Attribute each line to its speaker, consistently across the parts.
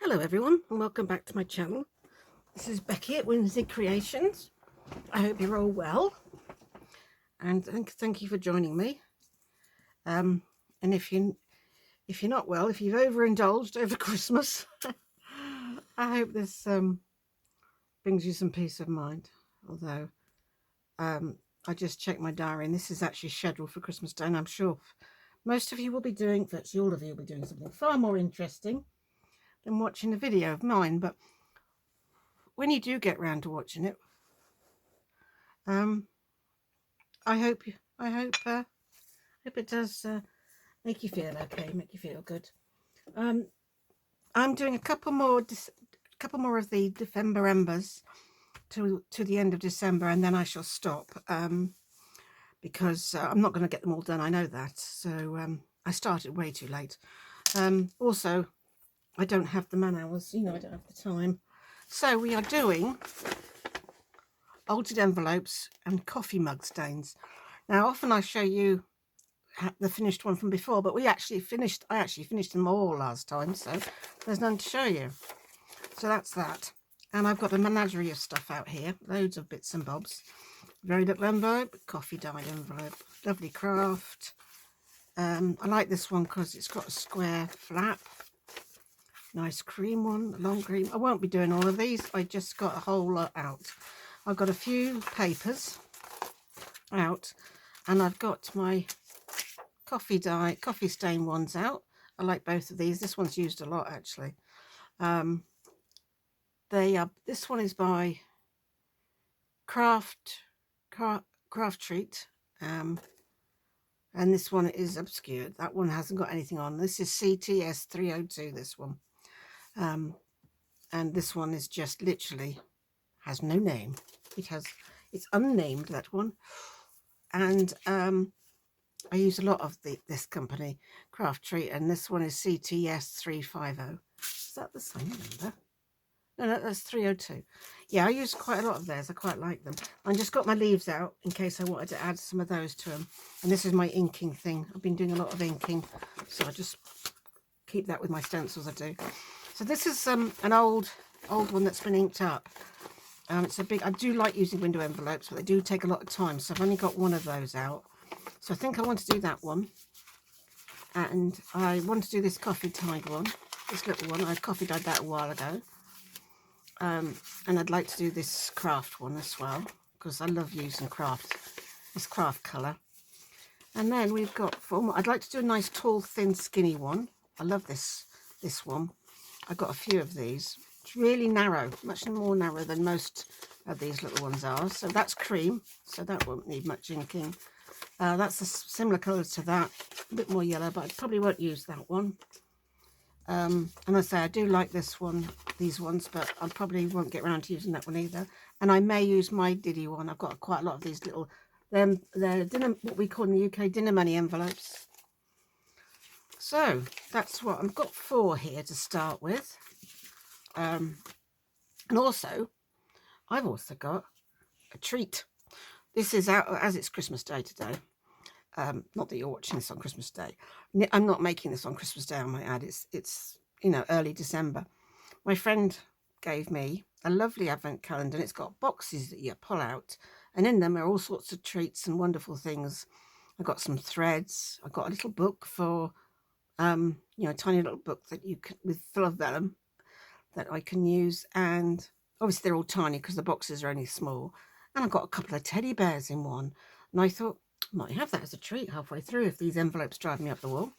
Speaker 1: Hello everyone and welcome back to my channel. This is Becky at winzigcreations. I hope you're all well and thank you for joining me. And if you're not well, if you've overindulged over Christmas, I hope this brings you some peace of mind. Although I just checked my diary and this is actually scheduled for Christmas Day, and I'm sure most of you will be doing, virtually all of you will be doing something far more interesting than watching a video of mine. But when you do get round to watching it, I hope it does make you feel okay, make you feel good. I'm doing a couple more of the Dephemerembers to the end of December, and then I shall stop because I'm not going to get them all done. I know that, so I started way too late. Also, I don't have the man hours, I don't have the time. So we are doing altered envelopes and coffee mug stains. Now, often I show you the finished one from before, but I actually finished them all last time, so there's none to show you. So that's that. And I've got a menagerie of stuff out here, loads of bits and bobs. Very little envelope, coffee dyed envelope, lovely craft. I like this one because it's got a square flap. Nice cream one, long cream. I won't be doing all of these. I just got a whole lot out. I've got a few papers out, and I've got my coffee stain ones out. I like both of these. This one's used a lot actually. This one is by Craft Treat, and this one is obscured. That one hasn't got anything on. This is CTS 302. This one, and this one is just literally has no name. It's unnamed, that one. And I use a lot of this company, Craft Treat, and this one is CTS 350. Is that the same number? No, that's 302. Yeah, I use quite a lot of theirs. I quite like them. I just got my leaves out in case I wanted to add some of those to them. And this is my inking thing. I've been doing a lot of inking, so I just keep that with my stencils I do. So this is an old one that's been inked up. It's a big. I do like using window envelopes, but they do take a lot of time. So I've only got one of those out. So I think I want to do that one. And I want to do this coffee dyed one. This little one. I coffee dyed that a while ago. And I'd like to do this craft one as well, because I love using this craft colour. And then we've got four more. I'd like to do a nice tall, thin, skinny one. I love this one. I've got a few of these. It's really narrow, much more narrow than most of these little ones are. So that's cream, so that won't need much inking. That's a similar colour to that, a bit more yellow, but I probably won't use that one. And I say I do like these ones, but I probably won't get around to using that one either. And I may use my Diddy one. I've got quite a lot of these little, they're dinner, what we call in the UK, dinner money envelopes. So that's what I've got 4 here to start with. And also, I've also got a treat. This is out as it's Christmas Day today. Not that you're watching this on Christmas Day. I'm not making this on Christmas Day, I might add. It's early December. My friend gave me a lovely advent calendar, and it's got boxes that you pull out, and in them are all sorts of treats and wonderful things. I've got some threads. I've got a little book for, a tiny little book that you can, full of vellum, that I can use, and obviously they're all tiny because the boxes are only small. And I've got a couple of teddy bears in one, and I thought I might have that as a treat halfway through if these envelopes drive me up the wall.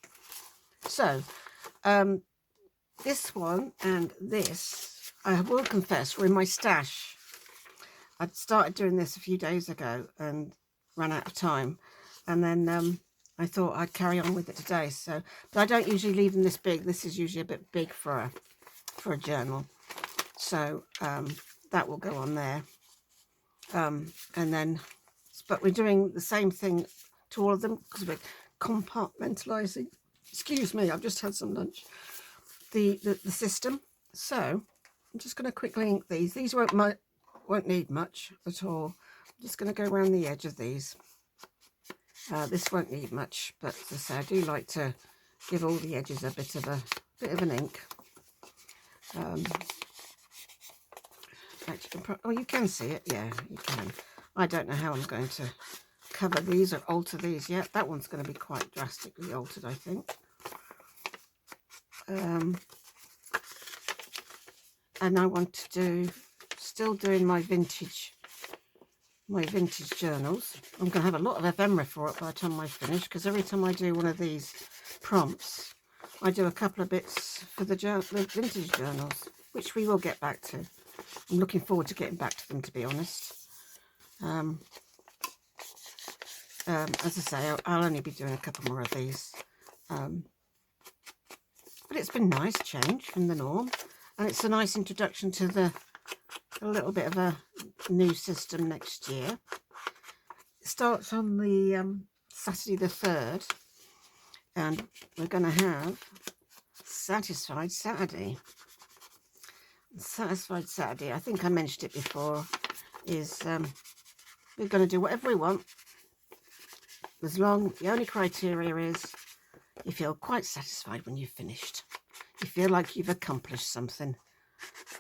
Speaker 1: So this one and this, I will confess, were in my stash. I'd started doing this a few days ago and ran out of time, and then I thought I'd carry on with it today. So, but I don't usually leave them this big. This is usually a bit big for a journal, so that will go on there. And then, but we're doing the same thing to all of them because we're compartmentalizing. Excuse me, I've just had some lunch. The system. So I'm just going to quickly ink these. These won't need much at all. I'm just going to go around the edge of these. This won't need much, but as I say, I do like to give all the edges a bit of an ink. Actually, oh, you can see it. Yeah, you can. I don't know how I'm going to cover these or alter these yet. That one's going to be quite drastically altered, I think. And I want to do, still doing my vintage journals. I'm going to have a lot of ephemera for it by the time I finish, because every time I do one of these prompts, I do a couple of bits for the vintage journals, which we will get back to. I'm looking forward to getting back to them, to be honest. As I say, I'll only be doing a couple more of these. But it's been nice change from the norm, and it's a nice introduction to a little bit of a new system next year. It starts on the Saturday the 3rd, and we're going to have Satisfied Saturday. Satisfied Saturday, I think I mentioned it before, is we're going to do whatever we want, as long, the only criteria is you feel quite satisfied when you've finished. You feel like you've accomplished something,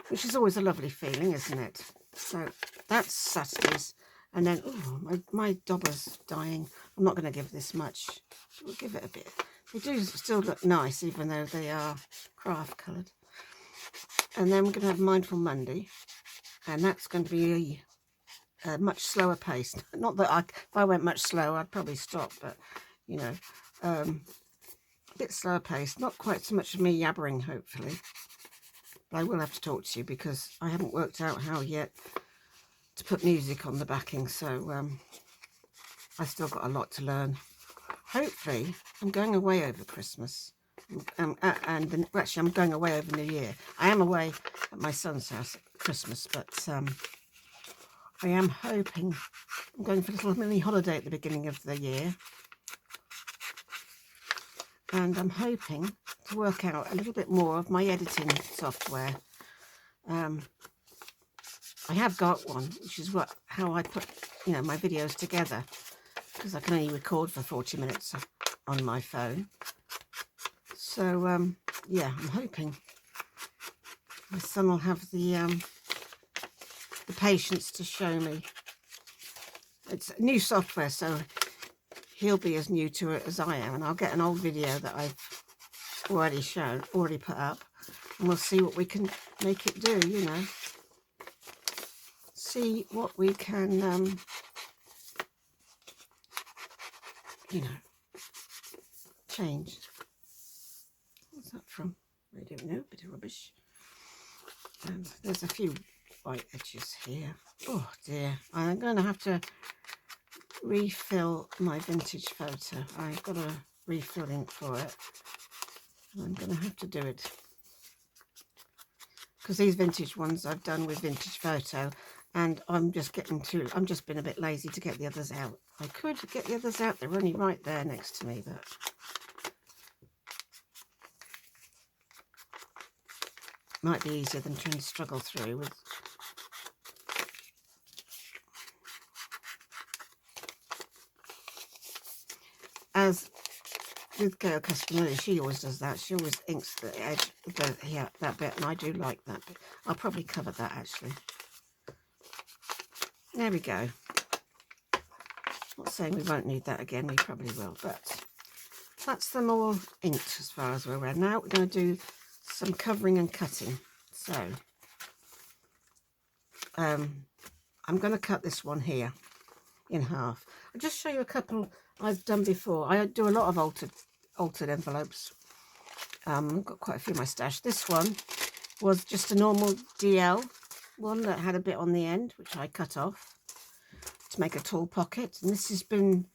Speaker 1: which is always a lovely feeling, isn't it? So that's Saturdays. And then, oh, my dobber's dying. I'm not going to give this much. We'll give it a bit. They do still look nice, even though they are craft coloured. And then we're going to have Mindful Monday. And that's going to be a much slower pace. Not that if I went much slower, I'd probably stop. But, you know, a bit slower pace. Not quite so much of me yabbering, hopefully. But I will have to talk to you because I haven't worked out how yet to put music on the backing. So I've still got a lot to learn. Hopefully, I'm going away over Christmas. Actually, I'm going away over New Year. I am away at my son's house at Christmas, but I am hoping I'm going for a little mini holiday at the beginning of the year. And I'm hoping to work out a little bit more of my editing software. I have got one, which is how I put, my videos together, because I can only record for 40 minutes on my phone. So, yeah, I'm hoping my son will have the patience to show me. It's new software, so he'll be as new to it as I am, and I'll get an old video that I've already put up, and we'll see what we can make it do, see what we can, change. What's that from? I don't know, bit of rubbish. And there's a few white edges here. Oh dear, I'm going to have to refill my vintage photo. I've got a refill ink for it. I'm going to have to do it. Because these vintage ones I've done with vintage photo, and I'm just been a bit lazy to get the others out. I could get the others out, they're only right there next to me, but might be easier than trying to struggle through with. As with Gail Castanelli, she always does that. She always inks the edge, that bit, and I do like that bit. I'll probably cover that actually. There we go. Not saying we won't need that again, we probably will, but that's them all inked as far as we're aware. Now we're going to do some covering and cutting. So I'm going to cut this one here in half. I'll just show you a couple I've done before. I do a lot of altered envelopes. I've got quite a few in my stash. This one was just a normal DL one that had a bit on the end, which I cut off to make a tall pocket. And this has been,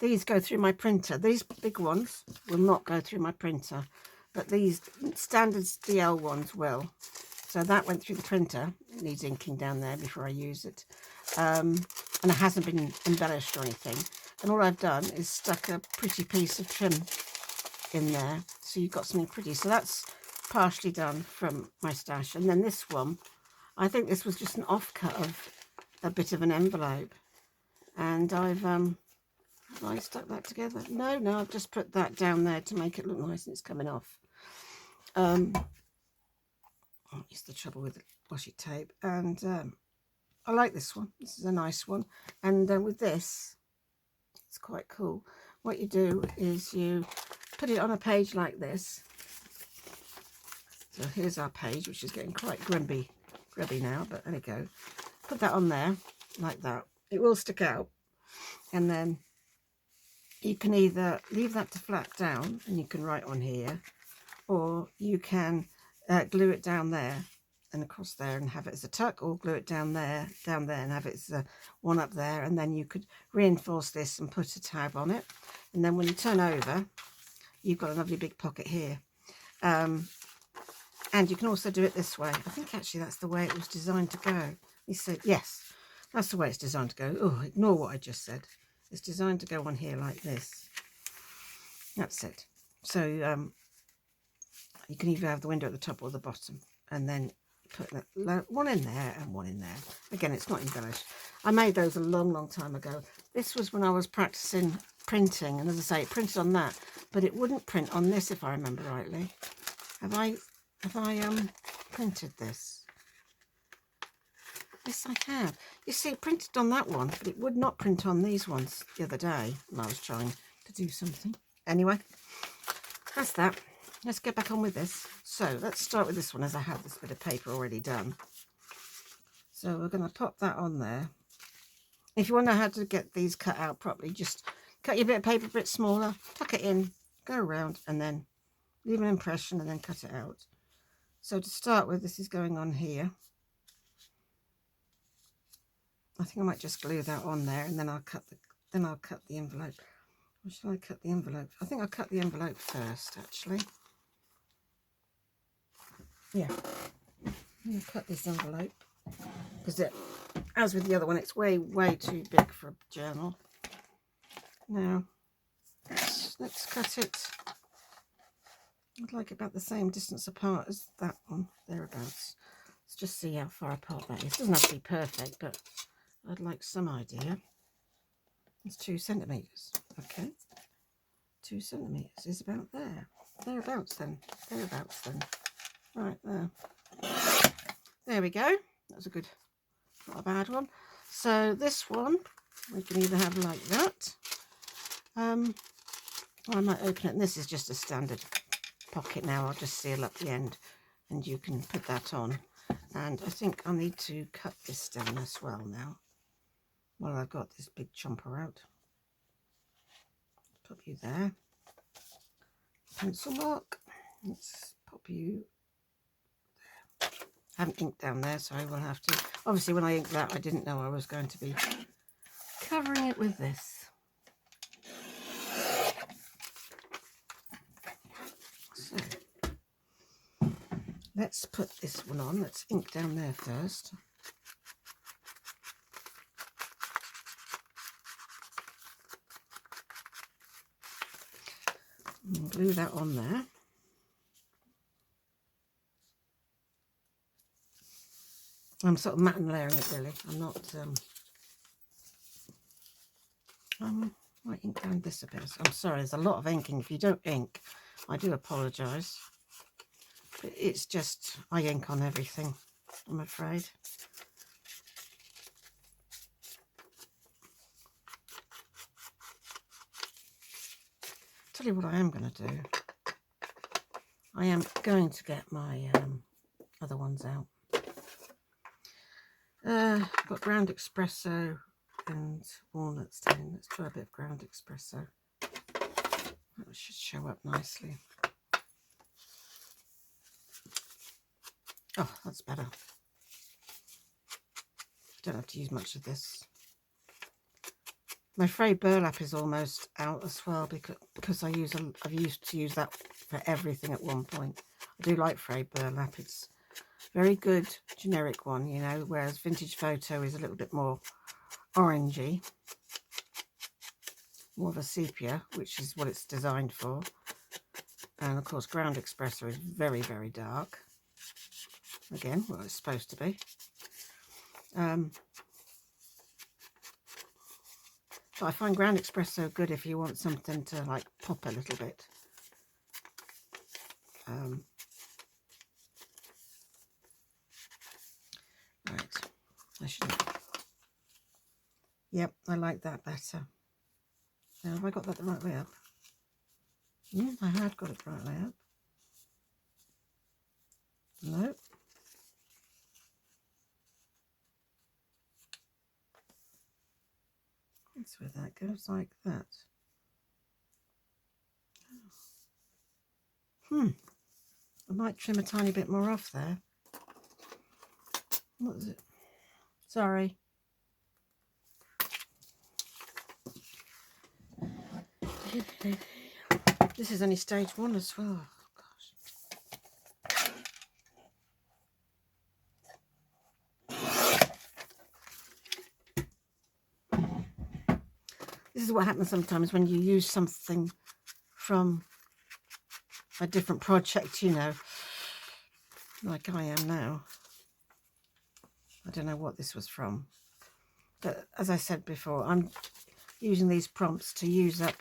Speaker 1: these go through my printer. These big ones will not go through my printer, but these standard DL ones will. So that went through the printer. It needs inking down there before I use it. And it hasn't been embellished or anything. And all I've done is stuck a pretty piece of trim in there. So you've got something pretty. So that's partially done from my stash. And then this one, I think this was just an offcut of a bit of an envelope. And I've, have I stuck that together? No, I've just put that down there to make it look nice, and it's coming off. It's the trouble with washi tape. And I like this one. This is a nice one. And with this, it's quite cool. What you do is you put it on a page like this. So here's our page, which is getting quite grubby now, but there we go. Put that on there like that. It will stick out, and then you can either leave that to flat down and you can write on here, or you can glue it down there and across there and have it as a tuck, or glue it down there and have it as a one up there, and then you could reinforce this and put a tab on it, and then when you turn over you've got a lovely big pocket here. And you can also do it this way. I think actually that's the way it was designed to go. He said, yes, that's the way it's designed to go. Oh, ignore what I just said. It's designed to go on here like this. That's it. So you can either have the window at the top or the bottom. And then put one in there and one in there. Again, it's not embellished. I made those a long, long time ago. This was when I was practicing printing. And as I say, it printed on that. But it wouldn't print on this, if I remember rightly. Have I printed this? Yes, I have. You see, it printed on that one, but it would not print on these ones the other day when I was trying to do something. Anyway, that's that. Let's get back on with this. So let's start with this one, as I have this bit of paper already done. So we're going to pop that on there. If you want to know how to get these cut out properly, just cut your bit of paper a bit smaller, tuck it in, go around, and then leave an impression and then cut it out. So to start with, this is going on here. I think I might just glue that on there, and then I'll cut the envelope. Or should I cut the envelope? I think I'll cut the envelope first, actually. Yeah, I'm going to cut this envelope because as with the other one, it's way too big for a journal. Now let's cut it. I'd like about the same distance apart as that one, thereabouts. Let's just see how far apart that is. It doesn't have to be perfect, but I'd like some idea. It's 2 centimetres. Okay, 2 centimetres is about there. Thereabouts then. Right there. There we go. That was a good, not a bad one. So this one we can either have like that. I might open it, and this is just a standard pocket now. I'll just seal up the end and you can put that on. And I think I need to cut this down as well now. Well, I've got this big chomper out. Put you there. Pencil mark. Let's pop you there. I haven't inked down there, so I will have to. Obviously, when I inked that, I didn't know I was going to be covering it with this. So let's put this one on. Let's ink down there first. And glue that on there. I'm sort of matte and layering it, really. I'm not. I might ink down this a bit. I'm sorry, there's a lot of inking. If you don't ink, I do apologise. But it's just, I ink on everything, I'm afraid. Tell you what I am going to do. I am going to get my other ones out. I've got ground espresso and walnuts in. Let's try a bit of ground espresso. That should show up nicely. Oh, that's better. Don't have to use much of this. My frayed burlap is almost out as well because I've used to use that for everything at one point. I do like frayed burlap. It's very good generic one, you know, whereas vintage photo is a little bit more orangey, more of a sepia, which is what it's designed for. And of course ground espresso is very, very dark. Again, what it's supposed to be. But I find ground espresso good if you want something to like pop a little bit. I shouldn't. Yep, I like that better. Now, have I got that the right way up? I had got it the right way up. No. That's where that goes, like that. I might trim a tiny bit more off there. What is it? Sorry. This is only stage 1 as well. Oh, gosh. This is what happens sometimes when you use something from a different project, you know, like I am now. I don't know what this was from, but as I said before, I'm using these prompts to use up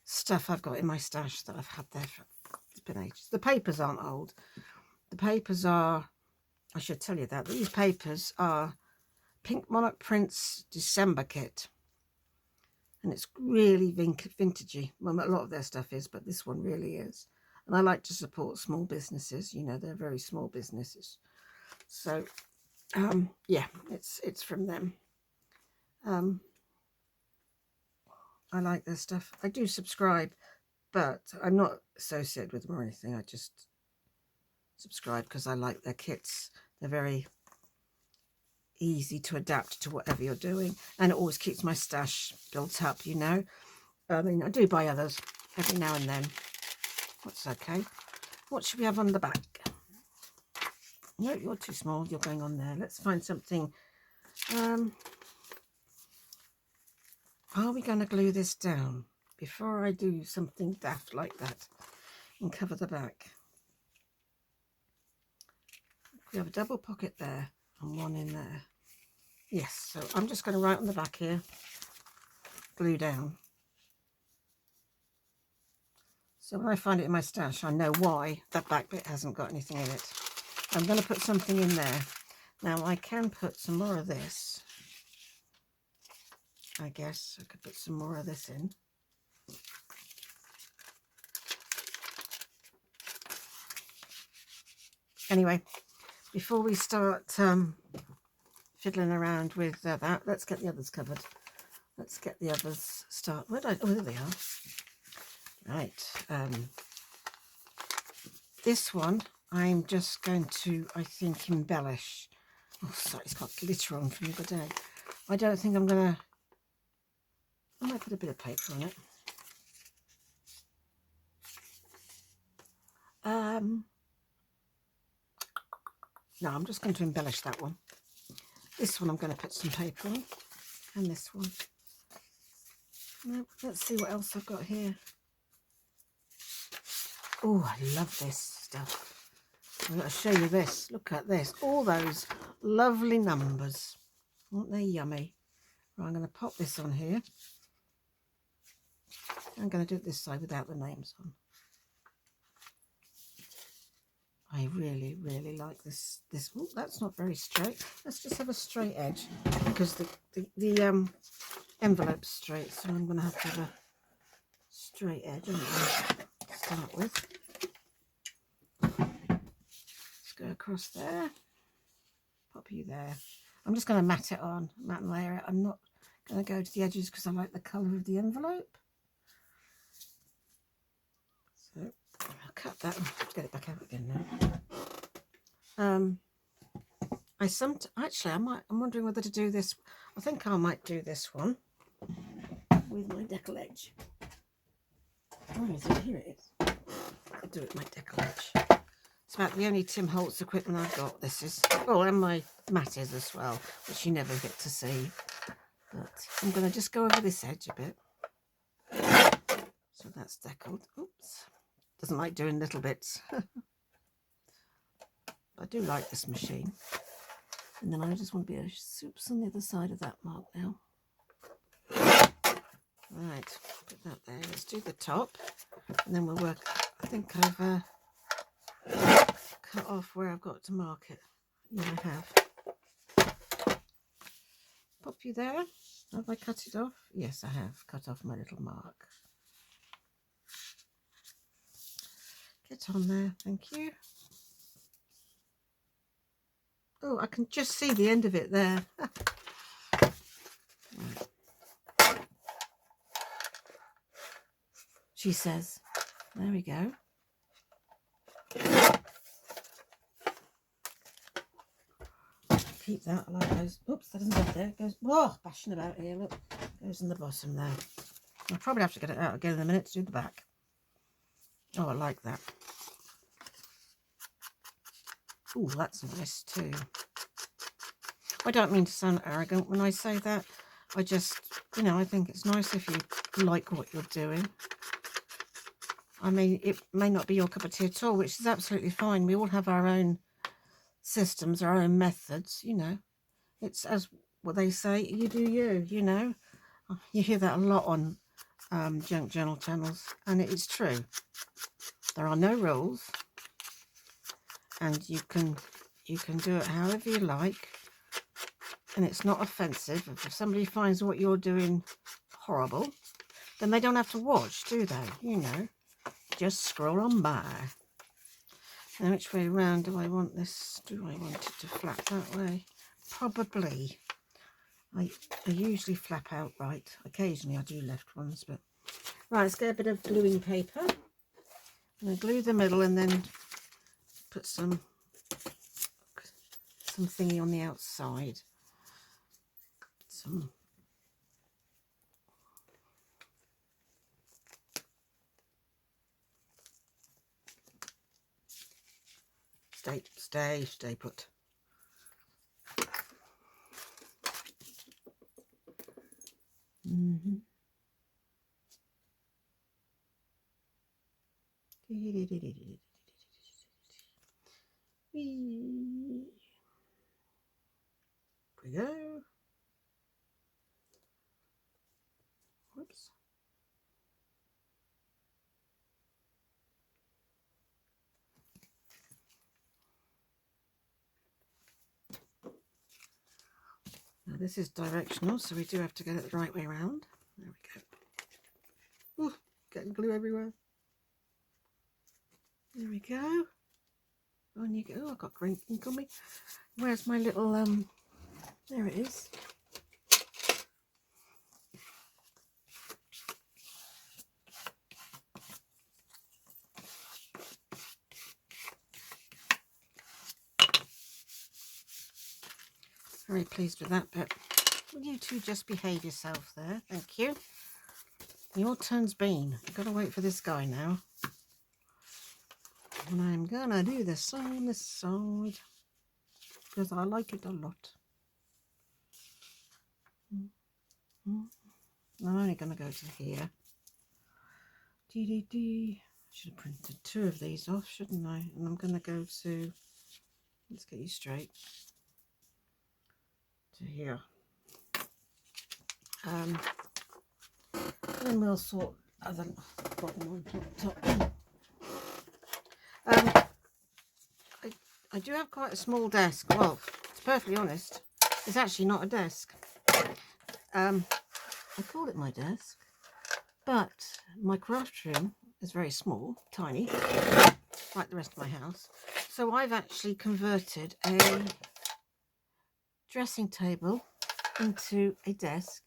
Speaker 1: stuff I've got in my stash that I've had there for, it's been ages. The papers aren't old. The papers are, I should tell you that, these papers are Pink Monarch Prints December kit. And it's really vintagey. Well, a lot of their stuff is, but this one really is. And I like to support small businesses. You know, they're very small businesses. So, yeah, it's from them. I like their stuff. I do subscribe, but I'm not associated with them or anything. I just subscribe because I like their kits. They're very easy to adapt to whatever you're doing, and it always keeps my stash built up, you know. I mean, I do buy others every now and then. That's okay. What should we have on the back? No, you're too small. You're going on there. Let's find something. Are we going to glue this down before I do something daft like that and cover the back? We have a double pocket there and one in there. Yes, so I'm just going to write on the back here, glue down. So when I find it in my stash, I know why that back bit hasn't got anything in it. I'm going to put something in there. Now I can put some more of this. I guess I could put some more of this in. Anyway, before we start fiddling around with that, let's get the others covered. Let's get the others start. Oh, there they are. Right. This one I'm just going to, I think, embellish. Oh, sorry, it's got glitter on from the other day. I don't think I'm going to... I might put a bit of paper on it. No, I'm just going to embellish that one. This one I'm going to put some paper on. And this one. No, let's see what else I've got here. Oh, I love this stuff. I've got to show you this. Look at this. All those lovely numbers. Aren't they yummy? Right, I'm going to pop this on here. I'm going to do it this side without the names on. I really, really like this. Oh, that's not very straight. Let's just have a straight edge because the envelope's straight. So I'm going to have a straight edge to start with. Let's go across there. Pop you there. I'm just going to mat it on, mat and layer it. I'm not going to go to the edges because I like the colour of the envelope. So I'll cut that and get it back out again now. I'm wondering whether to do this. I think I might do this one with my decal edge. Where is it? Here it is. I'll do it with my decal edge. It's about the only Tim Holtz equipment I've got. This is, oh, and my mat is as well, which you never get to see. But I'm going to just go over this edge a bit. So that's deckled. Oops. Doesn't like doing little bits. I do like this machine. And then I just want to be a soups on the other side of that mark now. Right, put that there. Let's do the top. And then we'll work, I think I've cut off where I've got to mark it. Yeah, I have. pop you there. Have I cut it off? Yes, I have cut off my little mark. Get on there, thank you. Oh, I can just see the end of it there. She says. There we go. Keep that like those. Oops, that doesn't go there. It goes, oh, bashing about here. Look, goes in the bottom there. I'll probably have to get it out again in a minute to do the back. Oh, I like that. Oh, that's nice too. I don't mean to sound arrogant when I say that. I just, you know, I think it's nice if you like what you're doing. I mean, it may not be your cup of tea at all, which is absolutely fine. We all have our own systems, our own methods, you know. It's as what they say, you do you, you know. You hear that a lot on junk journal channels, and it is true. There are no rules, and you can do it however you like, and it's not offensive. If somebody finds what you're doing horrible, then they don't have to watch, do they? You know, just scroll on by. Now, which way around do I want this? Do I want it to flap that way? Probably. I usually flap out right. Occasionally I do left ones, but right, let's get a bit of gluing paper. I'm going to glue the middle and then put some thingy on the outside. Some stay put. Here we go. Whoops. Now this is directional, so we do have to get it the right way around. There we go. Ooh, getting glue everywhere. There we go. On you go. Oh, I've got green ink on me. Where's my little there it is. Very pleased with that bit. Will you two just behave yourself there? Thank you. Your turn's been. I've got to wait for this guy now. And I'm gonna do this on this side because I like it a lot. I'm only gonna go to here. Should have printed two of these off, shouldn't I? And I'm gonna go to, let's get you straight, to here. And then we'll sort other bottom on top. I do have quite a small desk. Well, to be perfectly honest, it's actually not a desk. I call it my desk, but my craft room is very small, tiny, like the rest of my house. So I've actually converted a dressing table into a desk,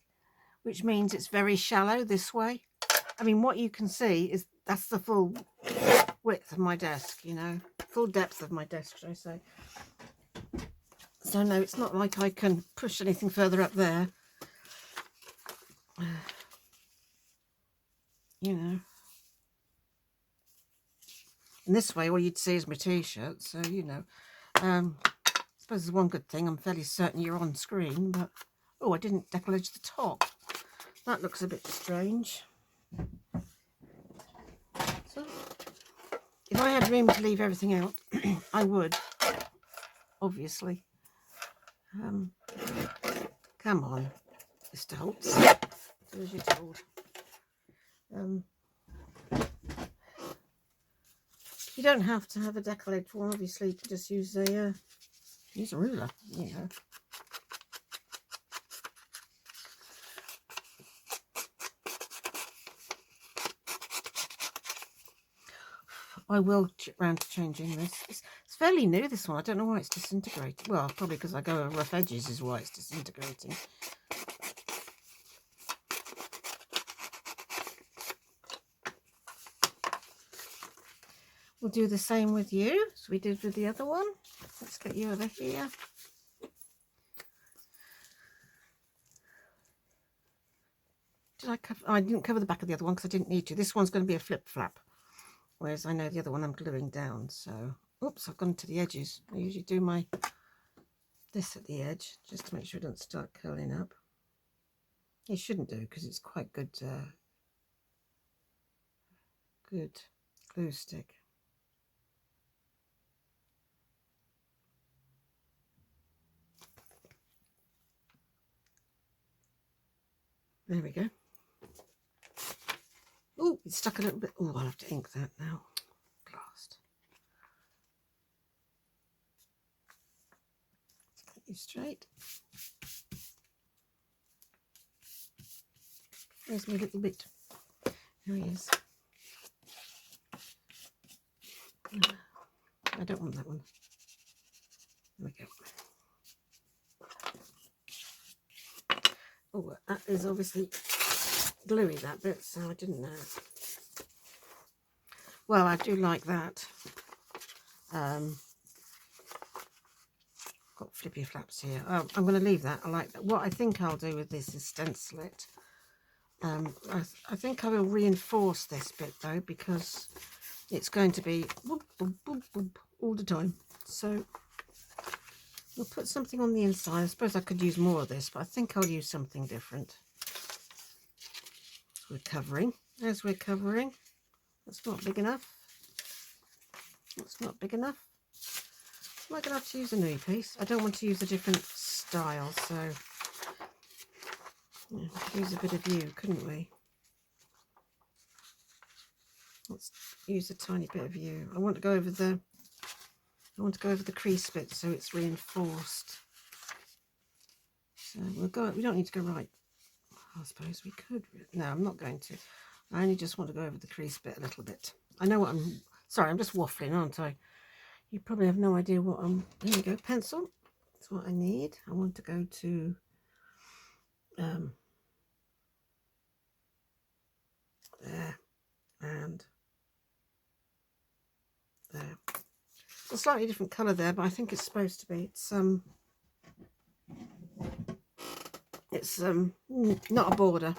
Speaker 1: which means it's very shallow this way. I mean, what you can see is that's the full width of my desk, you know, full depth of my desk, should I say. So no, it's not like I can push anything further up there. You know. And this way, all you'd see is my t-shirt, so, you know. I suppose there's one good thing, I'm fairly certain you're on screen, but, oh, I didn't decollage the top. That looks a bit strange. So, if I had room to leave everything out, I would, obviously. Come on, Mr. Holtz, do as you're told. You don't have to have a decollage one, obviously. You can just use a ruler, you know. I will chip round to changing this. It's fairly new, this one. I don't know why it's disintegrating. Well, probably because I go over rough edges is why it's disintegrating. We'll do the same with you as we did with the other one. Let's get you over here. Did I cover? Oh, I didn't cover the back of the other one because I didn't need to. This one's going to be a flip flap, whereas I know the other one I'm gluing down. So, oops, I've gone to the edges. I usually do this at the edge just to make sure it doesn't start curling up. It shouldn't do because it's quite good. Good glue stick. There we go. Oh, it's stuck a little bit. Oh, I'll have to ink that now. Blast. Let's get you straight. Where's my little bit? Here he is. I don't want that one. There we go. Oh, that is obviously gluey, that bit, so I didn't know. Well, I do like that. Got flippy flaps here. Oh, I'm going to leave that. I like that. What I think I'll do with this is stencil it. I think I will reinforce this bit though, because it's going to be boop, boop, boop, boop, all the time. So we'll put something on the inside. I suppose I could use more of this, but I think I'll use something different. As we're covering, that's not big enough. That's not big enough. Am I going to have to use a new piece? I don't want to use a different style, so yeah, we could use a bit of you, couldn't we? Let's use a tiny bit of you. I want to go over the crease bit so it's reinforced. So we'll go. We don't need to go right. I suppose we could. No, I'm not going to. I only just want to go over the crease bit a little bit. I know what I'm. Sorry, I'm just waffling, aren't I? You probably have no idea what I'm. Here we go. Pencil. That's what I need. I want to go to. There and there. It's a slightly different colour there, but I think it's supposed to be. It's not a border.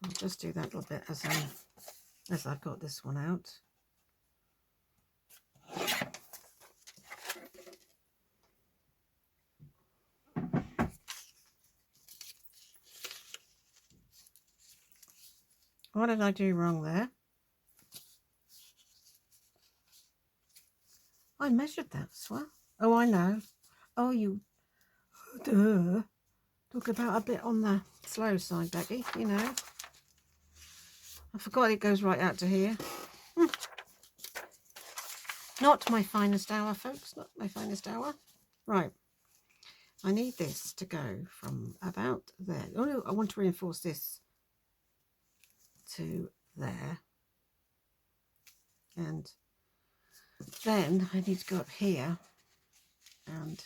Speaker 1: I'll just do that little bit as I've got this one out. What did I do wrong there? I measured that as well. Oh, I know. Oh, you... Duh. Talk about a bit on the slow side, Becky, you know. I forgot it goes right out to here. Not my finest hour, folks. Not my finest hour. Right. I need this to go from about there. Oh, no, I want to reinforce this to there. And then I need to go up here and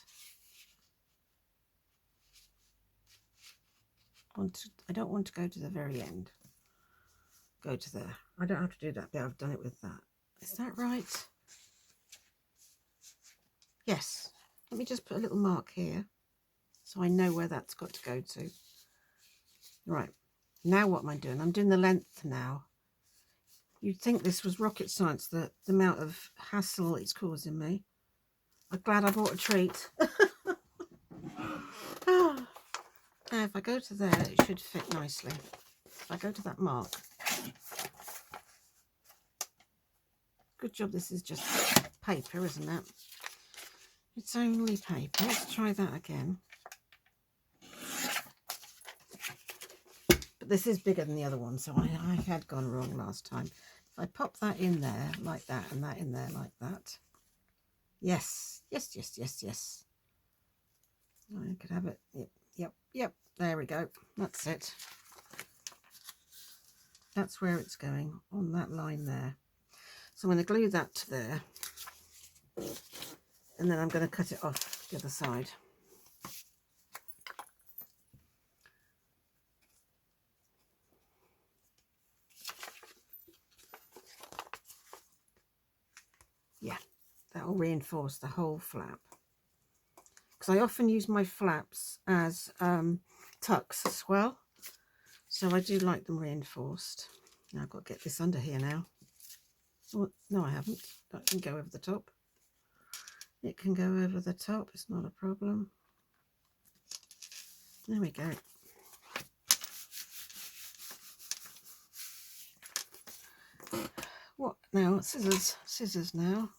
Speaker 1: I don't want to go to the very end. Go to there. I don't have to do that bit. I've done it with that. Is that right? Yes. Let me just put a little mark here so I know where that's got to go to. Right. Now what am I doing? I'm doing the length now. You'd think this was rocket science, the amount of hassle it's causing me. I'm glad I bought a treat. Now, if I go to there, it should fit nicely. If I go to that mark. Good job, this is just paper, isn't it? It's only paper. Let's try that again. But this is bigger than the other one, so I had gone wrong last time. If I pop that in there like that and that in there like that. Yes, yes, yes, yes, yes. I could have it. Yep. Yep, there we go. That's it. That's where it's going, on that line there. So I'm going to glue that to there, and then I'm going to cut it off the other side. Yeah, that will reinforce the whole flap. Because I often use my flaps as tucks as well. So I do like them reinforced. Now I've got to get this under here now. Oh, no, I haven't. That can go over the top. It can go over the top. It's not a problem. There we go. What now? Scissors. Scissors now.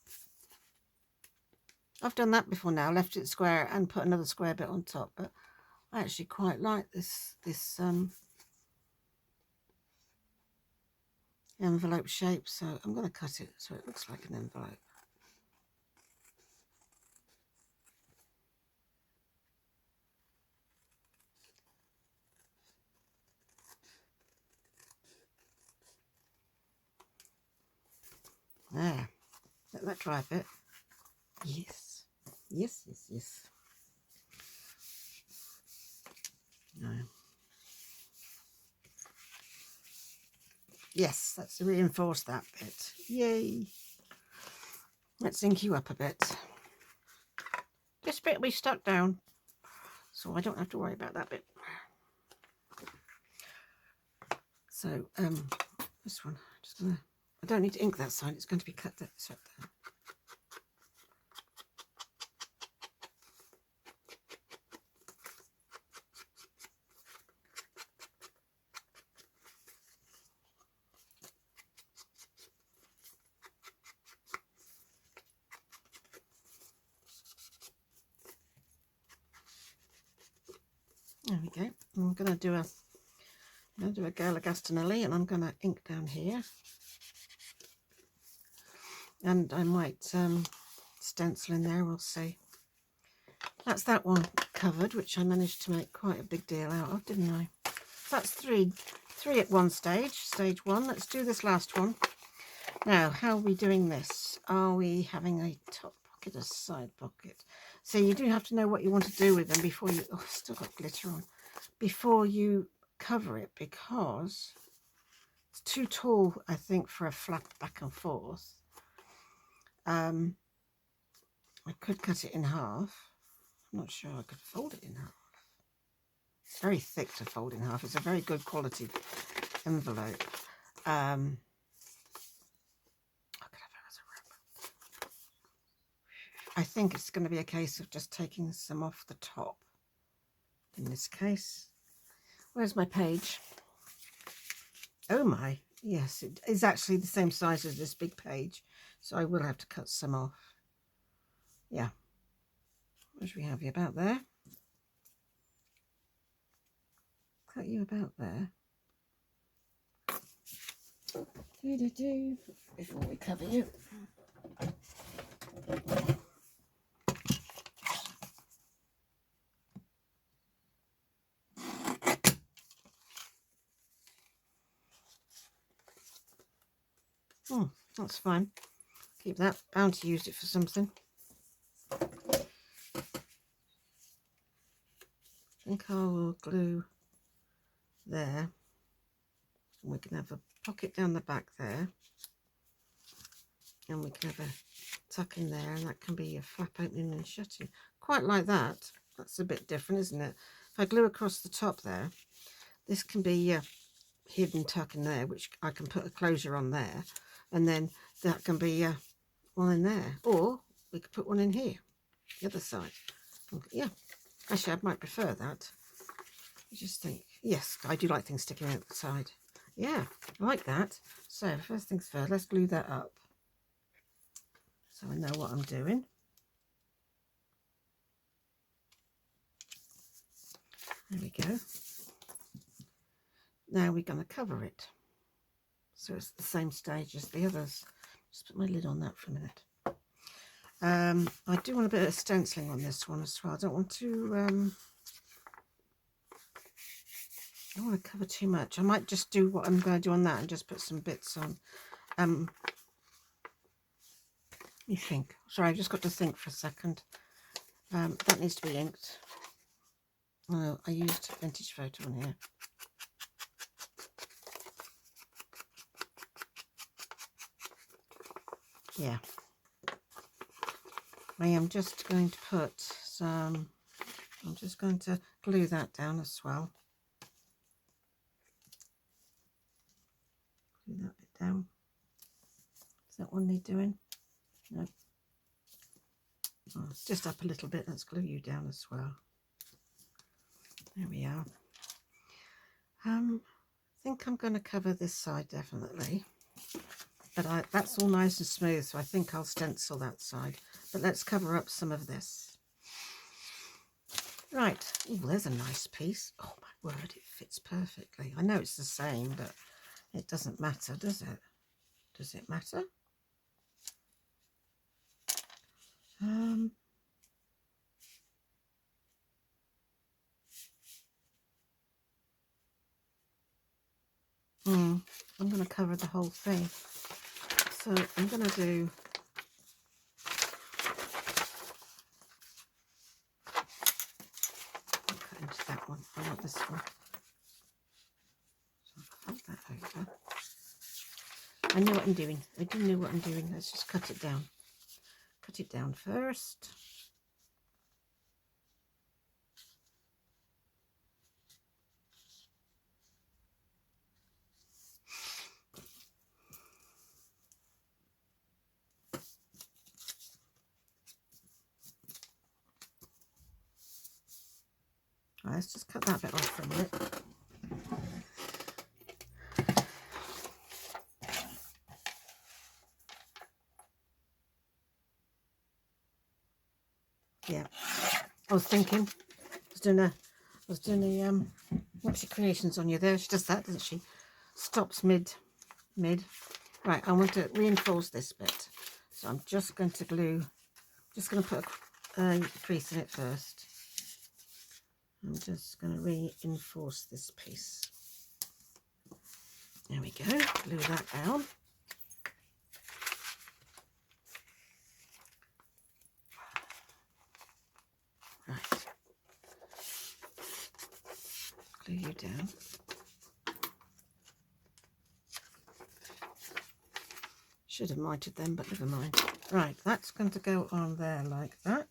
Speaker 1: I've done that before now. Left it square and put another square bit on top. But I actually quite like this envelope shape. So I'm going to cut it so it looks like an envelope. There. Let that dry a bit. Yes. Yes, yes, yes. No. Yes, let's reinforce that bit. Yay. Let's ink you up a bit. This bit will be stuck down, so I don't have to worry about that bit. So, this one, just gonna, I don't need to ink that side, it's going to be cut that side there. There we go. I'm going to do a Gala Gastonelli, and I'm going to ink down here. And I might stencil in there, we'll see. That's that one covered, which I managed to make quite a big deal out of, didn't I? So that's three at one stage, stage one. Let's do this last one. Now, how are we doing this? Are we having a top pocket, a side pocket? So you do have to know what you want to do with them before you... Oh, I've still got glitter on. Before you cover it, because it's too tall, I think, for a flap back and forth. I could cut it in half. I'm not sure I could fold it in half. It's very thick to fold in half. It's a very good quality envelope. I think it's going to be a case of just taking some off the top. In this case, where's my page? Oh my, yes, it is actually the same size as this big page, so I will have to cut some off. Yeah, what should we have you about there? Cut you about there. Before we cover you. That's fine. Keep that. Bound to use it for something. I think I will glue there. And we can have a pocket down the back there. And we can have a tuck in there, and that can be a flap opening and shutting. Quite like that. That's a bit different, isn't it? If I glue across the top there, this can be a hidden tuck in there, which I can put a closure on there. And then that can be one in there. Or we could put one in here, the other side. Yeah, actually I might prefer that. I just think, yes, I do like things sticking out the side. Yeah, I like that. So first things first, let's glue that up. So I know what I'm doing. There we go. Now we're going to cover it. So it's the same stage as the others. Just put my lid on that for a minute. I do want a bit of stenciling on this one as well. I don't want to I don't want to cover too much. I might just do what I'm going to do on that and just put some bits on. Let me think. Sorry, I've just got to think for a second. That needs to be inked. Oh, I used vintage photo on here. Yeah. I am just going to put some, I'm just going to glue that down as well. Glue that bit down. Does that one need doing? No. Oh, it's just up a little bit. Let's glue you down as well. There we are. I think I'm going to cover this side definitely. But that's all nice and smooth, so I think I'll stencil that side. But let's cover up some of this. Right. Oh, there's a nice piece. Oh, my word, it fits perfectly. I know it's the same, but it doesn't matter, does it? Does it matter? I'm going to cover the whole thing. So I'm going to do... I'll cut into that one. I want this one. So I'll fold that over. I know what I'm doing. I do know what I'm doing. Let's just cut it down. Cut it down first. Right, let's just cut that bit off for a minute. Yeah, I was thinking, I was doing a winzigcreations on you there. She does that, doesn't she? Stops mid. Right, I want to reinforce this bit, so I'm just going to glue. Just going to put a crease in it first. I'm just going to reinforce this piece. There we go. Glue that down. Right. Glue you down. Should have mited them, but never mind. Right, that's going to go on there like that.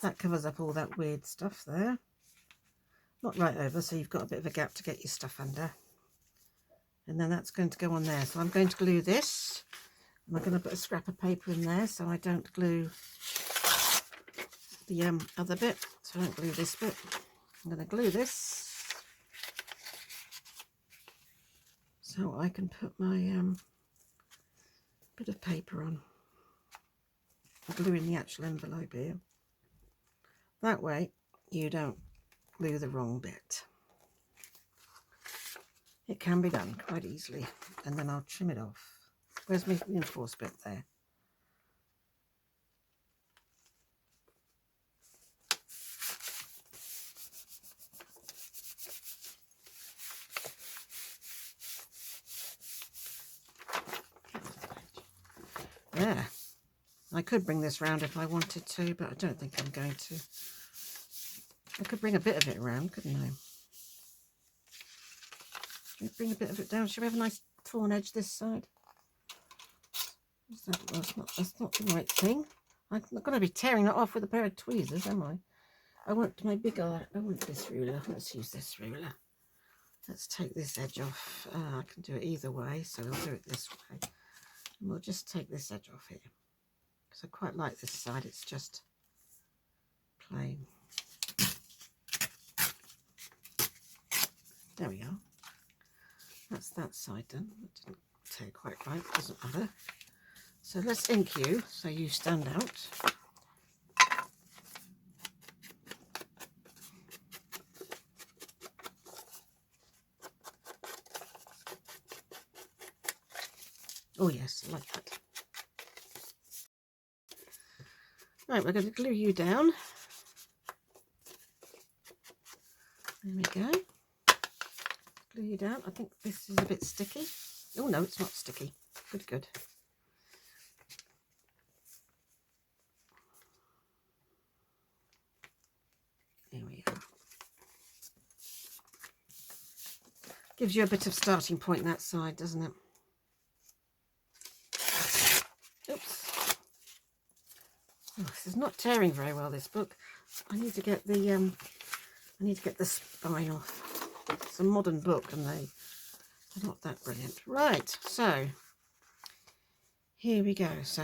Speaker 1: That covers up all that weird stuff there. Not right over, so you've got a bit of a gap to get your stuff under. And then that's going to go on there. So I'm going to glue this. And I'm going to put a scrap of paper in there so I don't glue the other bit. So I don't glue this bit. I'm going to glue this so I can put my bit of paper on. I'm gluing the actual envelope here. That way you don't glue the wrong bit. It can be done quite easily, and then I'll trim it off. Where's my reinforced bit there? There. I could bring this round if I wanted to, but I don't think I'm going to. I could bring a bit of it around, couldn't I? Should we bring a bit of it down? Should we have a nice torn edge this side? That's not the right thing. I'm not going to be tearing that off with a pair of tweezers, am I? I want my bigger, I want this ruler. Let's use this ruler. Let's take this edge off. I can do it either way, so we'll do it this way. And we'll just take this edge off here. Because I quite like this side, it's just plain. There we are. That's that side done. That didn't take quite right, doesn't matter. So let's ink you so you stand out. Oh yes, I like that. Right, we're going to glue you down. There we go. glue down. I think this is a bit sticky. Oh no, it's not sticky. Good, good. There we are. Gives you a bit of starting point that side, doesn't it? Oops. Oh, this is not tearing very well, this book. I need to get the spine off. It's a modern book and they're not that brilliant. Right, so here we go. So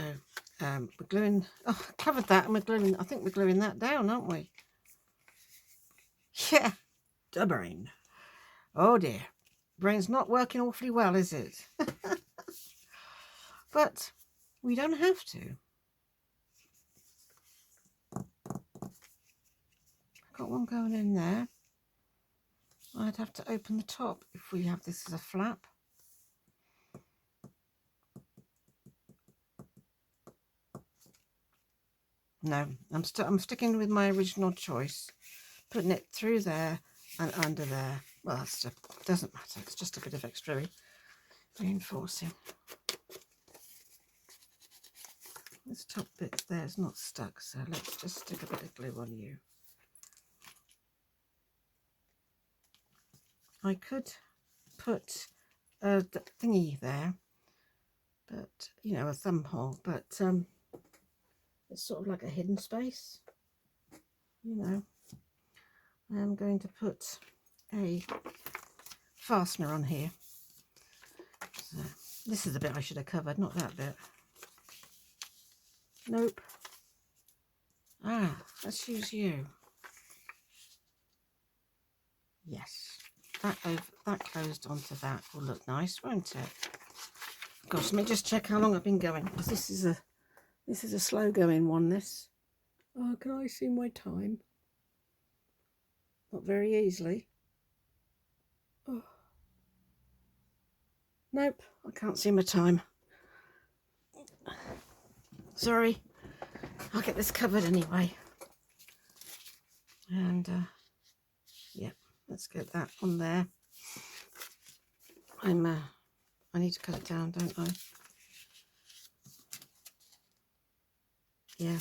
Speaker 1: we're gluing, oh, I covered that and we're gluing, I think we're gluing that down, aren't we? Yeah, the brain. Oh dear. Brain's not working awfully well, is it? But we don't have to. I've got one going in there. I'd have to open the top if we have this as a flap. No, I'm sticking with my original choice, putting it through there and under there. Well, it doesn't matter. It's just a bit of extra reinforcing. This top bit there is not stuck, so let's just stick a bit of glue on you. I could put a thingy there, but you know, a thumb hole, but it's sort of like a hidden space, you know. I'm going to put a fastener on here. So this is the bit I should have covered, not that bit. Nope. Ah, let's use you. Yes, that closed onto that will look nice, won't it? Gosh, let me just check how long I've been going, because this is a slow going one. This. Oh, can I see my time? Not very easily. Oh. Nope, I can't see my time. Sorry. I'll get this covered anyway. And yeah, let's get that on there. I need to cut it down, don't I? Yeah.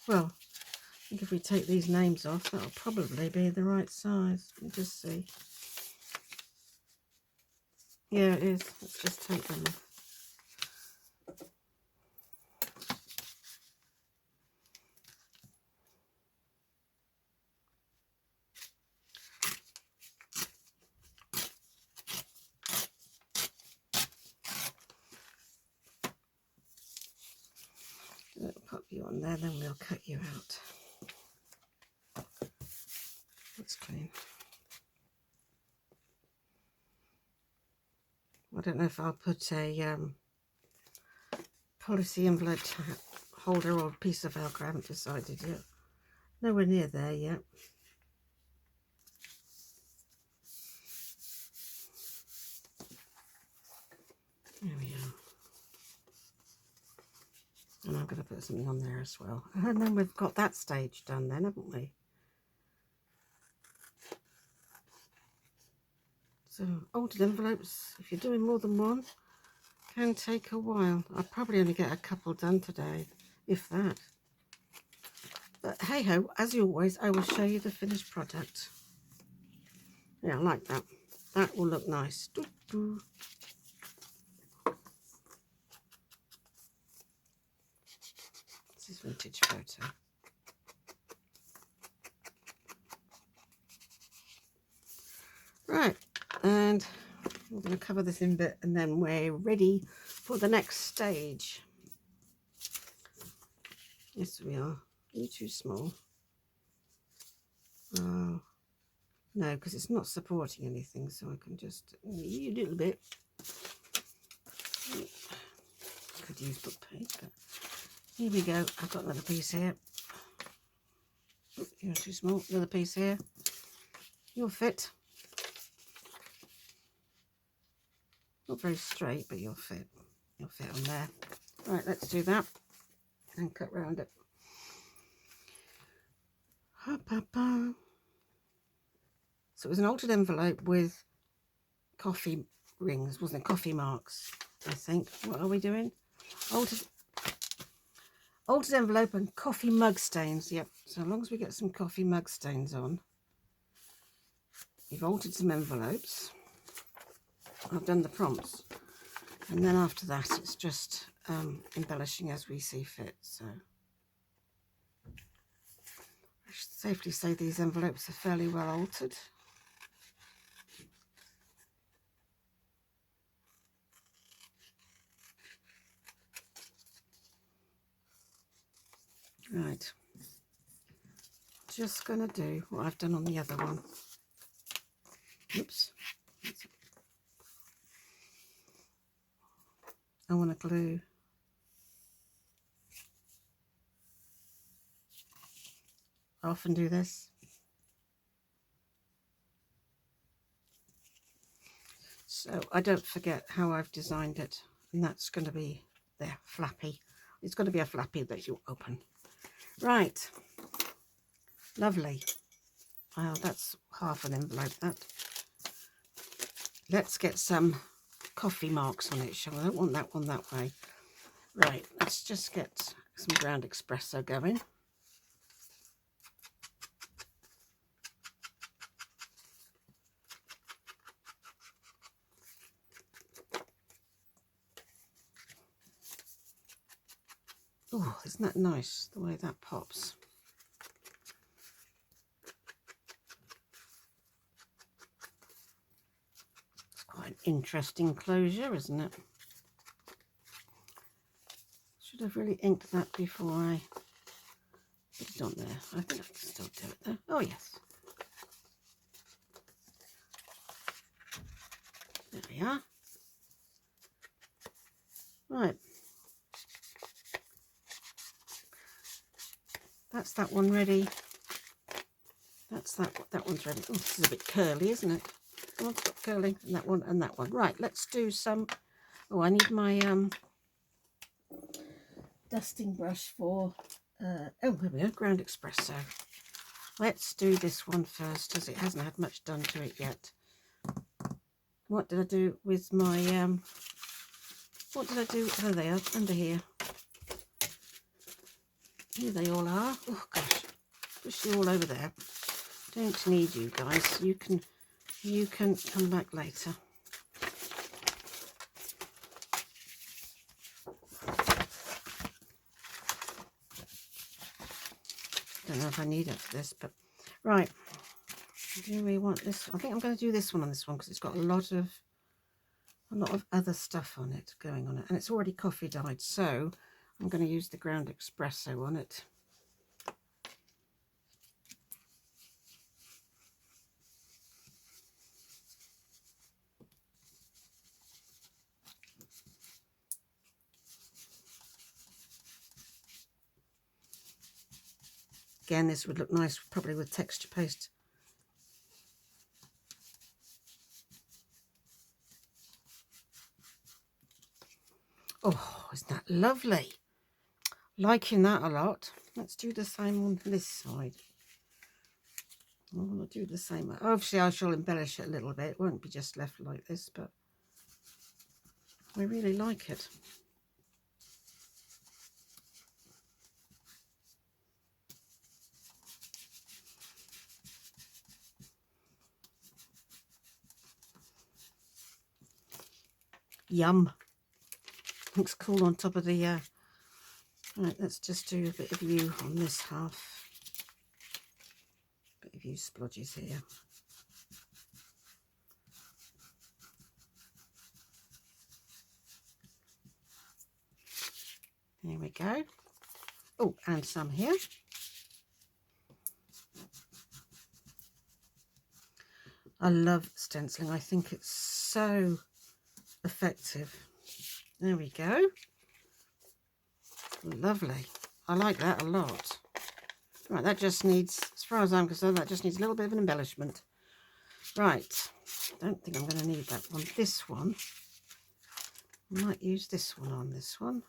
Speaker 1: Well, I think if we take these names off, that'll probably be the right size. We'll just see. Yeah, it is. Let's just take them off. We'll pop you on there, then we'll cut you out. That's clean. I don't know if I'll put a policy envelope holder or piece of Velcro. I haven't decided yet. Nowhere near there yet. There we are. And I'm going to put something on there as well. And then we've got that stage done then, haven't we? So, altered envelopes, if you're doing more than one, can take a while. I'll probably only get a couple done today, if that. But hey ho, as always, I will show you the finished product. Yeah, I like that. That will look nice. Doo -doo. This is vintage photo. Right, and we're going to cover this in a bit, and then we're ready for the next stage. Yes, we are. You're too small. Oh, no, because it's not supporting anything, so I can just a little bit. Could use book page, but here we go. I've got another piece here. Oh, you're too small. Another piece here. You'll fit. Not very straight, but you'll fit. You'll fit on there. Right, let's do that and cut round it. So it was an altered envelope with coffee rings, wasn't it? Coffee marks, I think. What are we doing? Altered envelope and coffee mug stains. Yep, so as long as we get some coffee mug stains on. We've altered some envelopes. I've done the prompts. And then after that, it's just embellishing as we see fit. So I should safely say these envelopes are fairly well altered. Right, just going to do what I've done on the other one. Oops. I want to glue I often do this. So I don't forget how I've designed it, and that's going to be there, flappy. It's going to be a flappy that you open. Right, lovely. Well, that's half an envelope, that. Let's get some coffee marks on it, shall we? I don't want that one that way. Right, let's just get some ground espresso going. Oh, isn't that nice, the way that pops? It's quite an interesting closure, isn't it? Should have really inked that before I put it on there. I think I can still do it there. Oh, yes. There we are. Right. That's that one ready. That's that one's ready. Oh, this is a bit curly, isn't it? Come on, stop curling. And that one and that one. Right, let's do some. Oh, I need my dusting brush for oh, here we go, ground espresso. Let's do this one first, as it hasn't had much done to it yet. What did I do with my what did I do? Oh, they are under here. Here they all are. Oh gosh, push you all over there. Don't need you guys. You can come back later. Don't know if I need it for this, but right. Do we want this? I think I'm going to do this one on this one because it's got a lot of other stuff on it going on it, and it's already coffee dyed, so I'm going to use the ground espresso on it. Again, this would look nice probably with texture paste. Oh, isn't that lovely? Liking that a lot. Let's do the same on this side. I'll do the same. Obviously, I shall embellish it a little bit. It won't be just left like this, but I really like it. Yum. Looks cool on top of the right, let's just do a bit of you on this half. Bit of you splodges here. There we go. Oh, and some here. I love stenciling. I think it's so effective. There we go. Lovely. I like that a lot. Right, that just needs, as far as I'm concerned, that just needs a little bit of an embellishment. Right. I don't think I'm going to need that one. This one. I might use this one on this one.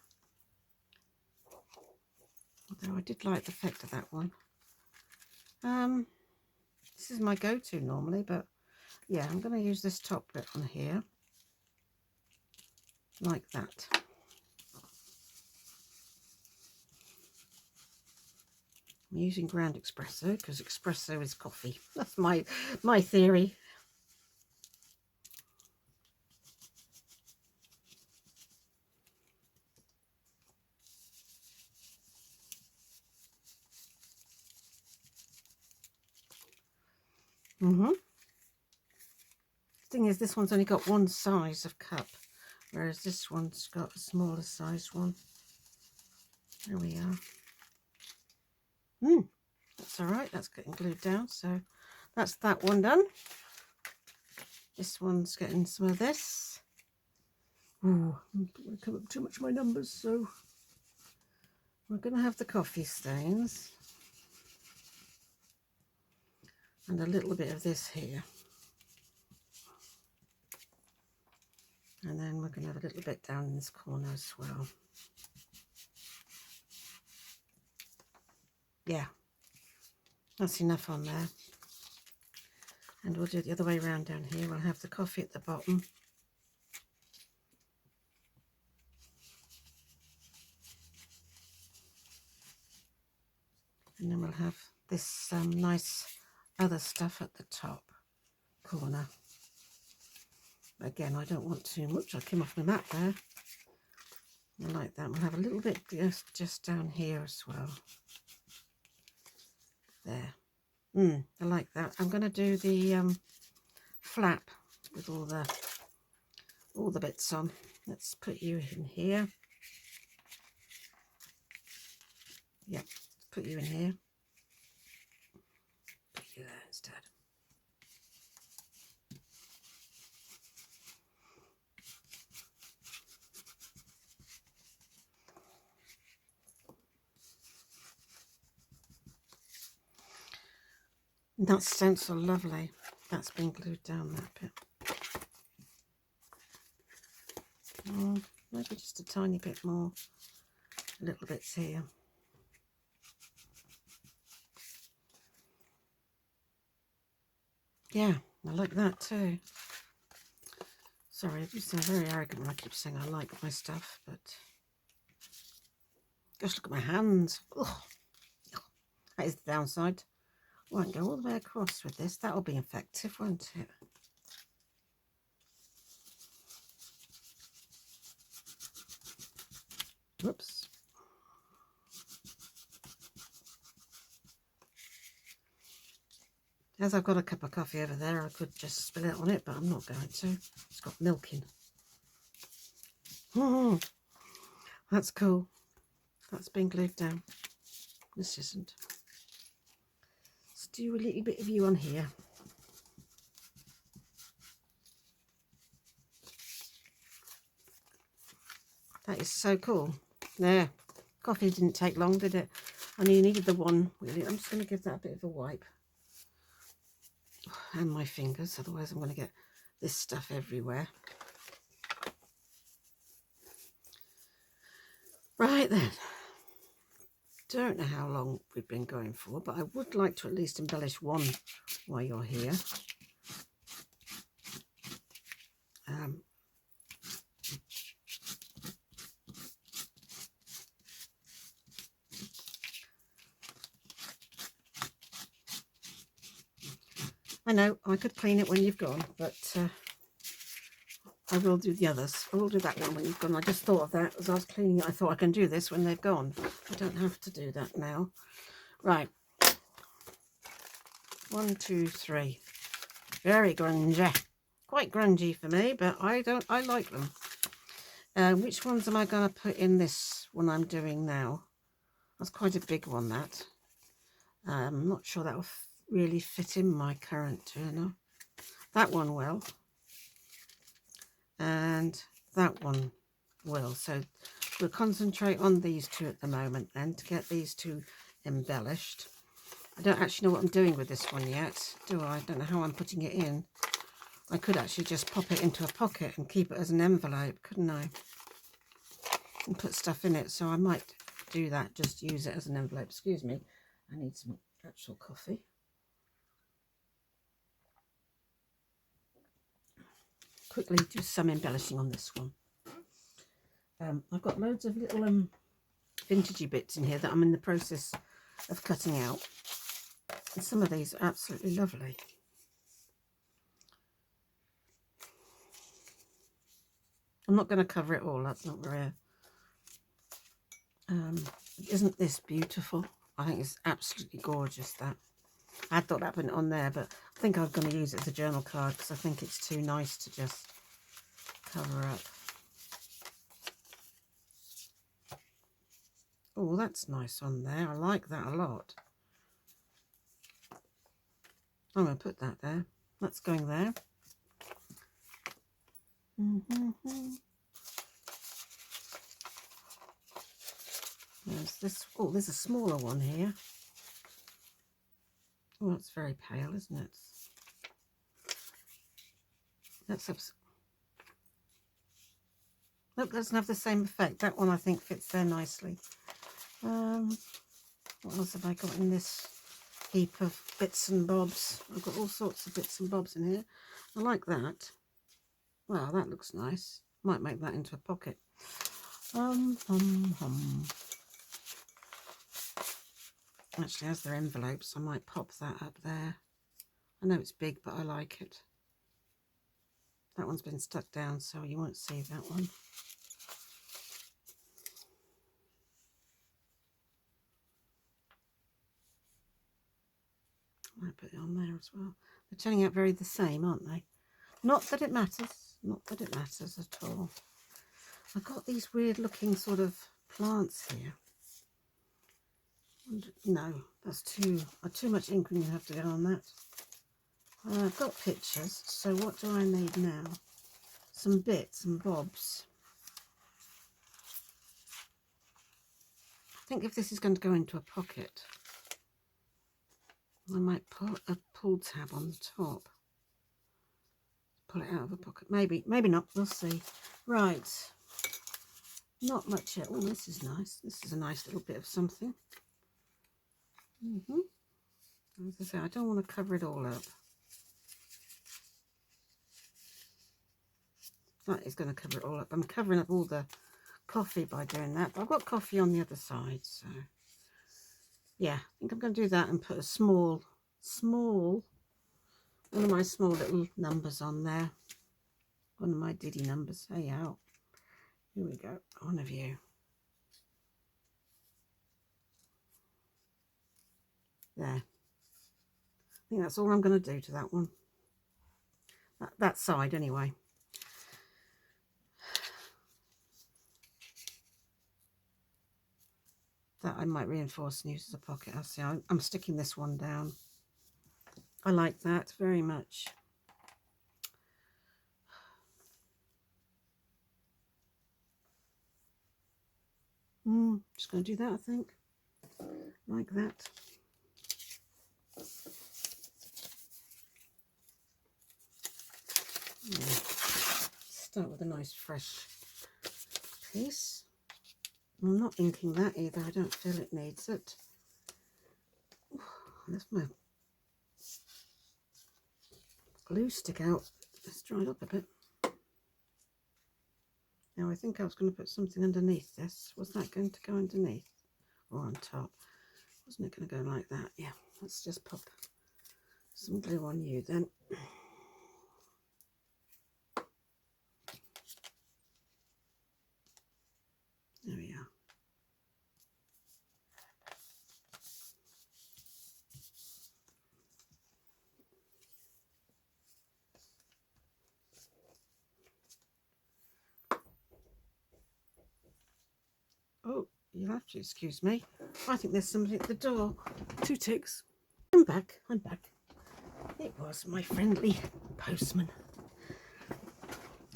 Speaker 1: Although I did like the effect of that one. This is my go-to normally, but yeah, I'm going to use this top bit on here, like that. I'm using ground espresso because espresso is coffee. That's my theory. Thing is, this one's only got one size of cup, whereas this one's got a smaller size one. There we are. That's all right. That's getting glued down. So that's that one done. This one's getting some of this. Ooh, I'm going to come up too much my numbers, so we're going to have the coffee stains. And a little bit of this here. And then we're going to have a little bit down in this corner as well. Yeah, that's enough on there. And we'll do it the other way around down here. We'll have the coffee at the bottom. And then we'll have this nice other stuff at the top corner. Again, I don't want too much. I came off my mat there. I like that. We'll have a little bit just down here as well. There. I like that. I'm going to do the flap with all the bits on. Let's put you in here. Yeah, let's put you in here. Put you there instead. That stencil, lovely. That's been glued down that bit. Maybe just a tiny bit more. Little bits here. Yeah, I like that too. Sorry, I do sound very arrogant when I keep saying I like my stuff, but gosh, look at my hands. Ugh. That is the downside. I won't go all the way across with this. That'll be effective, won't it? Whoops. As I've got a cup of coffee over there, I could just spill it on it, but I'm not going to. It's got milk in. That's cool. That's been glued down. This isn't. Let's do a little bit of you on here. That is so cool. There. Coffee didn't take long, did it? I only needed the one, really. I'm just going to give that a bit of a wipe. And my fingers, otherwise I'm going to get this stuff everywhere. Right then. Don't know how long we've been going for, but I would like to at least embellish one while you're here. I know I could clean it when you've gone, but I will do the others. I will do that one when you've gone. I just thought of that as I was cleaning it. I thought I can do this when they've gone. I don't have to do that now. Right. 1, 2, 3. Very grungy. Quite grungy for me, but I like them. Which ones am I going to put in this one I'm doing now? That's quite a big one, that. I'm not sure that will really fit in my current journal. That one will. And that one will. So we'll concentrate on these two at the moment then to get these two embellished. I don't actually know what I'm doing with this one yet, do I? I don't know how I'm putting it in. I could actually just pop it into a pocket and keep it as an envelope, couldn't I? And put stuff in it, so I might do that, just use it as an envelope. Excuse me, I need some actual coffee. quickly do some embellishing on this one. I've got loads of little vintagey bits in here that I'm in the process of cutting out. And some of these are absolutely lovely. I'm not going to cover it all. That's not very... isn't this beautiful? I think it's absolutely gorgeous, that. I thought I'd put it on there, but I think I'm going to use it as a journal card because I think it's too nice to just cover up. Oh, that's nice on there. I like that a lot. I'm going to put that there. That's going there. There's this. Oh, there's a smaller one here. Oh, it's very pale, isn't it? Let's have... Look, doesn't have the same effect. That one I think fits there nicely. What else have I got in this heap of bits and bobs? I've got all sorts of bits and bobs in here. I like that. Wow, that looks nice. Might make that into a pocket. Actually, as they're envelopes, I might pop that up there. I know it's big, but I like it. That one's been stuck down, so you won't see that one. I might put it on there as well. They're turning out very the same, aren't they? Not that it matters. Not that it matters at all. I've got these weird looking sort of plants here. No, that's too much ink you have to get on that. I've got pictures, so what do I need now? Some bits and bobs. I think if this is going to go into a pocket, I might put a pull tab on the top. Pull it out of a pocket. Maybe not. We'll see. Right. Not much yet. Oh, this is nice. This is a nice little bit of something. As I say, I don't want to cover it all up. That is going to cover it all up. I'm covering up all the coffee by doing that. But I've got coffee on the other side, so yeah, I think I'm going to do that and put a small, one of my small little numbers on there. One of my diddy numbers. Hey, out. Here we go. One of you. There. I think that's all I'm going to do to that one. That side, anyway. That I might reinforce and use as a pocket. I'll see. I'm sticking this one down. I like that very much. Just going to do that, I think. Like that. Yeah. Start with a nice fresh piece. I'm not inking that either. I don't feel it needs it. Let's my glue stick out. It's dried up a bit. Now I think I was going to put something underneath this. Was that going to go underneath or on top? Wasn't it going to go like that? Yeah, let's just pop some glue on you then. There we are. Oh, you'll have to excuse me. I think there's somebody at the door. 2 ticks. I'm back. I'm back. It was my friendly postman.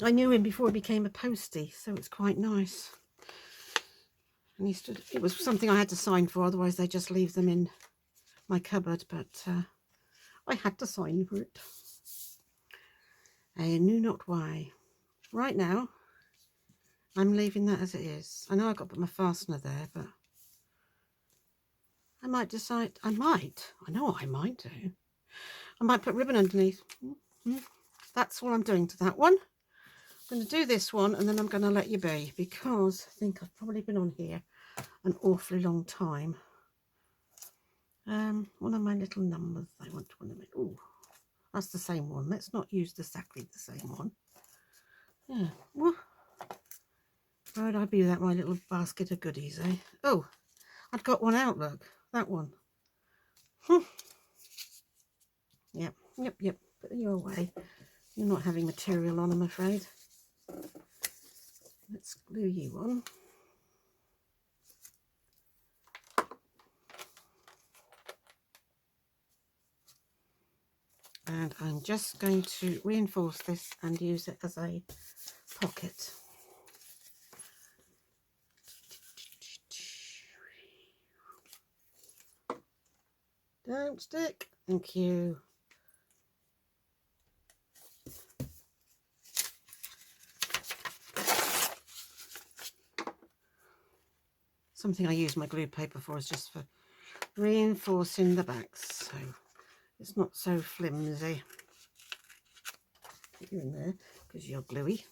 Speaker 1: I knew him before he became a postie, so it's quite nice. And he stood. It was something I had to sign for, otherwise they just leave them in my cupboard. But I had to sign for it. I knew not why. Right now, I'm leaving that as it is. I know I've got to put my fastener there, but I might decide. I know what I might do. I might put ribbon underneath. That's all I'm doing to that one. going to do this one and then I'm going to let you be, because I think I've probably been on here an awfully long time. One of my little numbers I want to make. Oh, that's the same one. Let's not use exactly the same one. Yeah. Well, where would I be without my little basket of goodies, eh? Oh, I'd got one out, look. That one. Yep. Put you away. You're not having material on, I'm afraid. Let's glue you on. And I'm just going to reinforce this and use it as a pocket. Don't stick. Thank you. Something I use my glue paper for is just for reinforcing the backs, so it's not so flimsy. Put you in there because you're gluey.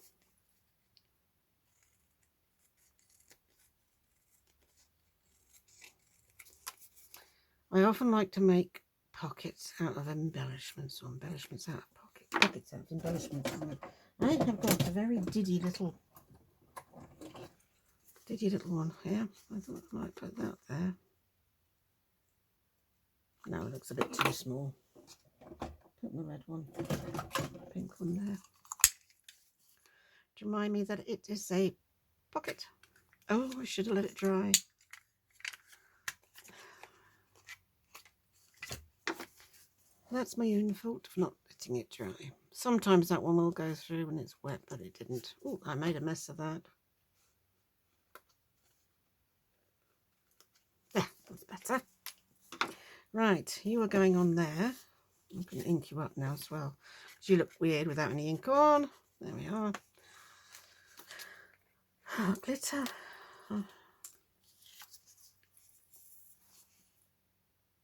Speaker 1: I often like to make pockets out of embellishments, or embellishments out of pockets out of embellishments. I have got a very diddy little one here. I thought I might put that there. No, it looks a bit too small. Put the red one, pink one there. To remind me that it is a pocket. Oh, I should have let it dry. That's my own fault for not letting it dry. Sometimes that one will go through when it's wet, but it didn't. Oh, I made a mess of that. There, that's better. Right, you are going on there. I'm going to ink you up now as well, because you look weird without any ink on. There we are. Oh, glitter. Oh.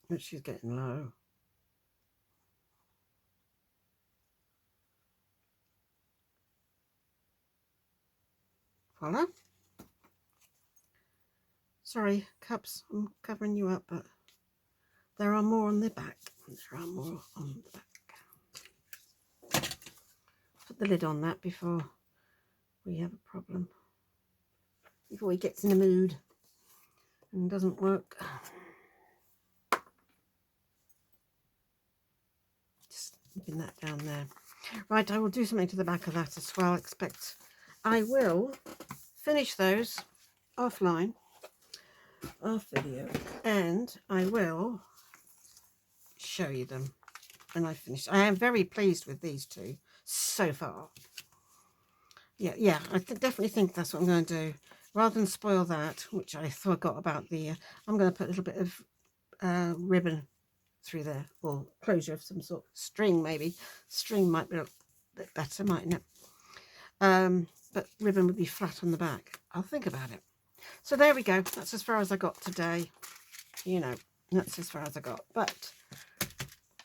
Speaker 1: Oh, she's getting low. Voila. Sorry, cups, I'm covering you up, but there are more on the back. There are more on the back. Put the lid on that before we have a problem. Before he gets in the mood and doesn't work. Just keeping that down there. Right, I will do something to the back of that as well. Expect I will finish those offline, off video, and I will show you them when I finish. I am very pleased with these two so far. Yeah, I definitely think that's what I'm going to do. Rather than spoil that, which I forgot about the, I'm going to put a little bit of ribbon through there, or closure of some sort. String, maybe. String might be a bit better, mightn't it? But ribbon would be flat on the back. I'll think about it. So there we go. That's as far as I got today. You know, that's as far as I got. But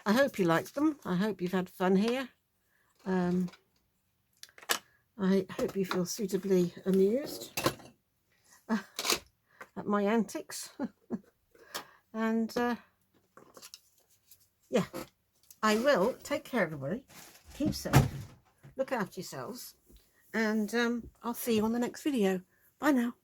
Speaker 1: I hope you liked them. I hope you've had fun here. I hope you feel suitably amused at my antics. And yeah, I will take care of everybody. Keep safe. Look after yourselves. And I'll see you on the next video. Bye now.